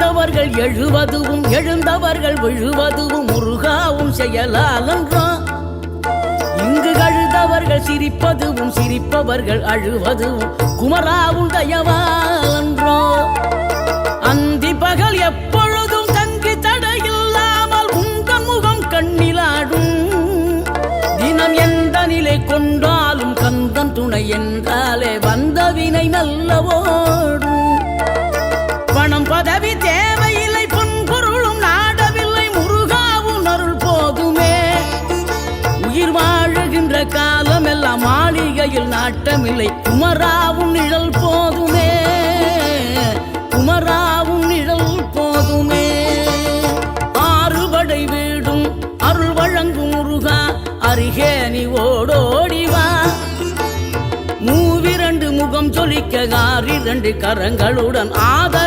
விழுந்தவர்கள் எழுவதுவும் எழுந்தவர்கள் விழுவதுவும் முருகாவும் செயலாலன்றோ. இங்கு அழுதவர்கள் சிரிப்பதுவும் சிரிப்பவர்கள் அழுவதுவும் குமராவும் தயவாலன்றோ. அந்தி பகல் எப்பொழுதும் தங்கி தடையில்லாமல் உங்கள் முகம் கண்ணிலாடும். தினம் எந்த நிலை கொண்டாலும் கந்தன் துணை என்றாலே வந்த வினை நல்லவோடும். பணம் பதவி தேவையில்லை பொன்பொருளும் நாடவில்லை முருகாவும் அருள் போதுமே. உயிர் வாழுகின்ற காலம் எல்லாம் மாளிகையில் நாட்டமில்லை குமராவும் நிழல் போதுமே. குமராவும் நிழல் போதுமே. ஆறுபடை வீடும் அருள் வழங்கும் முருகா அருகே நீ ஓடோடிவா. மூவிரண்டு முகம் சொலிக்க 6 கரங்களுடன் ஆதர